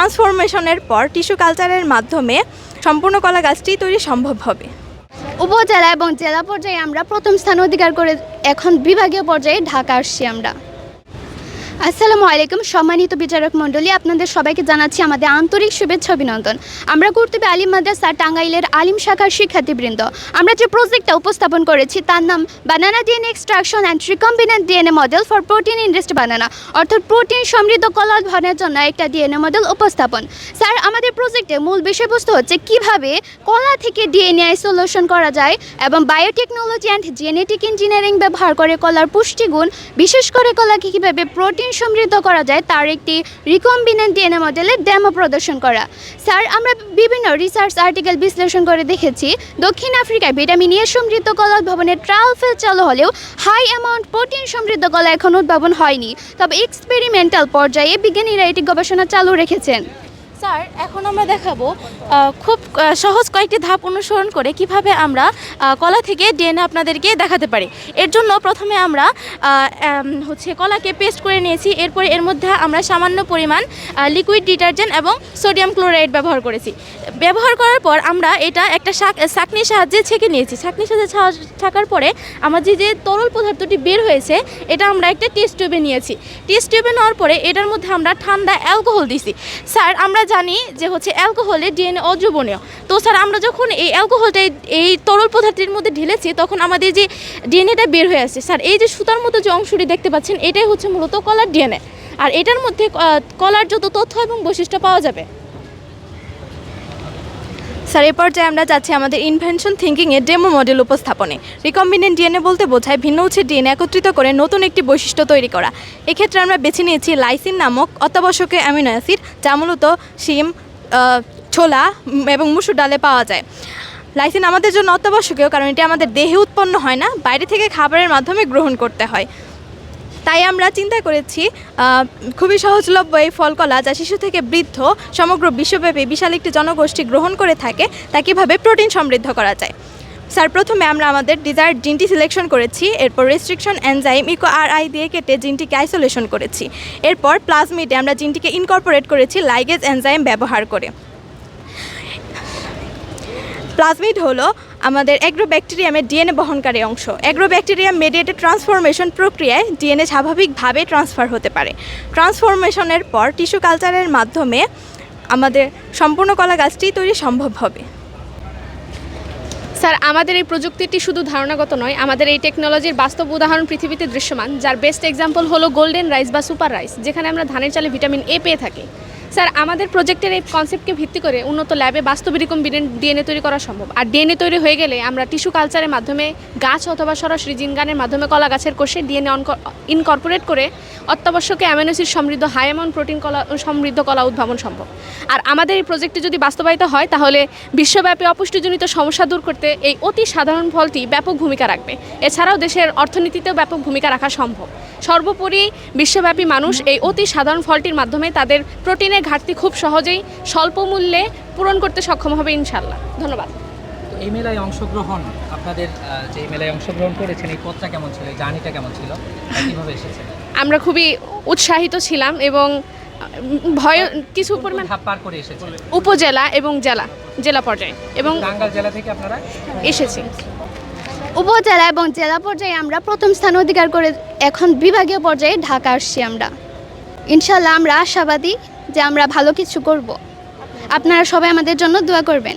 ট্রান্সফরমেশনের পর টিস্যু কালচারের মাধ্যমে সম্পূর্ণ কলা গাছটি তৈরি সম্ভব হবে। উপজেলা এবং জেলা পর্যায়ে আমরা প্রথম স্থান অধিকার করে এখন বিভাগীয় পর্যায়ে ঢাকা আসছি আমরা। আসসালামু আলাইকুম সম্মানিত বিচারক মণ্ডলী, আপনাদের সবাইকে জানাচ্ছি আমাদের আন্তরিক শুভেচ্ছা অভিনন্দন। আমরা কুর্তুবী আলিম মাদ্রাসা টাঙ্গাইলের আলিম শাখার শিক্ষার্থীবৃন্দ আমরা যে প্রজেক্টটা উপস্থাপন করেছি তার নাম banana DNA extraction and recombinant DNA model for protein industry banana, অর্থাৎ প্রোটিন সমৃদ্ধ কলা উদ্ভাবনের জন্য একটা ডিএনএ মডেল উপস্থাপন। স্যার, আমাদের প্রজেক্টের মূল বিষয়বস্তু হচ্ছে কিভাবে কলা থেকে ডিএনএ আইসোলেশন করা যায় এবং বায়োটেকনোলজি অ্যান্ড জেনেটিক ইঞ্জিনিয়ারিং ব্যবহার করে কলার পুষ্টিগুণ, বিশেষ করে কলাকে কীভাবে প্রোটিন সমৃদ্ধ করা যায় তার একটি রিকম্বিনেন্ট ডিএনএ মডেলের ডেমো প্রদর্শন করা। স্যার, আমরা বিভিন্ন রিসার্চ আর্টিকেল বিশ্লেষণ করে দেখেছি দক্ষিণ আফ্রিকায় ভিটামিন এ সমৃদ্ধ কলা উদ্ভাবনের ট্রায়াল ফেল চালু হলেও হাই অ্যামাউন্ট প্রোটিন সমৃদ্ধ কলা এখন উদ্ভাবন হয়নি, তবে এক্সপেরিমেন্টাল পর্যায়ে বিজ্ঞানীরা এটি গবেষণা চালু রেখেছেন। স্যার, এখন আমরা দেখাবো খুব সহজ কয়েকটি ধাপ অনুসরণ করে কিভাবে আমরা কলা থেকে ডিএনএ আপনাদেরকে দেখাতে পারি। এর জন্য প্রথমে আমরা কলাকে পেস্ট করে নিয়েছি। এরপরে এর মধ্যে আমরা সামান্য পরিমাণ লিকুইড ডিটারজেন্ট এবং সোডিয়াম ক্লোরাইড ব্যবহার করেছি। ব্যবহার করার পর আমরা এটা একটা ছাঁকনির সাহায্যে ছেঁকে নিয়েছি। ছাঁকনির সাহায্যে ছাঁকার পরে আমার যে তরল পদার্থটি বের হয়েছে এটা আমরা একটা টেস্ট টিউবে নিয়েছি। টেস্ট টিউবে নেওয়ার পরে এটার মধ্যে আমরা ঠান্ডা অ্যালকোহল দিছি। স্যার, আমরা জানি যে অ্যালকোহলে ডিএনএ অদ্রবণীয়। তো স্যার, আমরা যখন এই অ্যালকোহলটা এই তরল পদার্থের মধ্যে ঢেলেছি তখন আমাদের যে ডিএনএটা বের হয়ে আসছে। স্যার, এই যে সুতার মতো যে অংশটি দেখতে পাচ্ছেন এটাই হচ্ছে মূলত কলার ডিএনএ, আর এটার মধ্যে কলার যত তথ্য এবং বৈশিষ্ট্য পাওয়া যাবে। স্যার, এই পর্যায়ে আমরা যাচ্ছি আমাদের ইনভেনশন থিঙ্কিংয়ের ডেমো মডেল উপস্থাপনে। রিকম্বিনেন্ট ডিএনএ বলতে বোঝায় ভিন্ন উৎসের ডিএনএ একত্রিত করে নতুন একটি বৈশিষ্ট্য তৈরি করা। এক্ষেত্রে আমরা বেছে নিয়েছি লাইসিন নামক অত্যাবশ্যকীয় অ্যামিনো অ্যাসিড, যা মূলত শিম, ছোলা এবং মসুর ডালে পাওয়া যায়। লাইসিন আমাদের জন্য অত্যাবশ্যকীয় কারণ এটি আমাদের দেহে উৎপন্ন হয় না, বাইরে থেকে খাবারের মাধ্যমে গ্রহণ করতে হয়। তাই আমরা চিন্তা করেছি খুবই সহজলভ্য এই ফলকলা, যা শিশু থেকে বৃদ্ধ সমগ্র বিশ্বব্যাপী বিশাল একটি জনগোষ্ঠী গ্রহণ করে থাকে, তা কীভাবে প্রোটিন সমৃদ্ধ করা যায়। স্যার, প্রথমে আমরা আমাদের ডিজায়ার্ড জিনটি সিলেকশন করেছি। এরপর রেস্ট্রিকশন এনজাইম ইকো-আরআই দিয়ে কেটে জিনটিকে আইসোলেশন করেছি। এরপর প্লাজমিডে আমরা জিনটিকে ইনকর্পোরেট করেছি লাইগেজ এনজাইম ব্যবহার করে। প্লাজমিড হলো আমাদের অ্যাগ্রোব্যাকটেরিয়ামের ডিএনএ বহনকারী অংশ। অ্যাগ্রোব্যাকটেরিয়াম মেডিয়েটেড ট্রান্সফরমেশন প্রক্রিয়ায় ডিএনএ স্বাভাবিকভাবে ট্রান্সফার হতে পারে। ট্রান্সফরমেশনের পর টিস্যু কালচারের মাধ্যমে আমাদের সম্পূর্ণ কলা গাছটি তৈরি সম্ভব হবে। স্যার, আমাদের এই প্রযুক্তিটি শুধু ধারণাগত নয়, আমাদের এই টেকনোলজির বাস্তব উদাহরণ পৃথিবীতে দৃশ্যমান, যার বেস্ট এক্সাম্পল হলো গোল্ডেন রাইস বা সুপার রাইস, যেখানে আমরা ধানের চালে ভিটামিন এ পেয়ে থাকি। স্যার, আমাদের প্রজেক্টের এই কনসেপ্টকে ভিত্তি করে উন্নত ল্যাবে বাস্তব রিকম্বিনেন্ট ডিএনএ তৈরি করা সম্ভব। আর ডিএনএ তৈরি হয়ে গেলে আমরা টিস্যু কালচারের মাধ্যমে গাছ অথবা সরাসরি জিনগানের মাধ্যমে কলা গাছের কোষে ডিএনএ ইনকর্পোরেট করে অত্যাবশ্যকীয় অ্যামিনো অ্যাসিড সমৃদ্ধ হাই অ্যামাউন্ট প্রোটিন সমৃদ্ধ কলা উদ্ভাবন সম্ভব। আর আমাদের এই প্রজেক্টটি যদি বাস্তবায়িত হয় তাহলে বিশ্বব্যাপী অপুষ্টিজনিত সমস্যা দূর করতে এই অতি সাধারণ ফলটি ব্যাপক ভূমিকা রাখবে। এছাড়াও দেশের অর্থনীতিতেও ব্যাপক ভূমিকা রাখা সম্ভব। সর্বোপরি বিশ্বব্যাপী মানুষ এই অতি সাধারণ ফলটির মাধ্যমে তাদের প্রোটিনের ঘাটতি খুব সহজেই স্বল্প মূল্যে পূরণ করতে সক্ষম হবে ইনশাল্লাহ। ধন্যবাদ। এই মেলায় অংশগ্রহণ, আপনাদের যে মেলায় অংশগ্রহণ করেছেন এই পথটা কেমন ছিল, এই জার্নিটা কেমন ছিল, কীভাবে এসেছেন? আমরা খুবই উৎসাহিত ছিলাম এবং ভয় কিছু পরিমাণ ধাপ পার করে এসেছেন উপজেলা এবং জেলা পর্যায়ে এবং টাঙ্গাইল জেলা থেকে আপনারা এসেছি। উপজেলা এবং জেলা পর্যায়ে আমরা প্রথম স্থান অধিকার করে এখন বিভাগীয় পর্যায়ে ঢাকা আসছি আমরা। ইনশাল্লাহ আমরা আশাবাদী যে আমরা ভালো কিছু করব। আপনারা সবাই আমাদের জন্য দোয়া করবেন।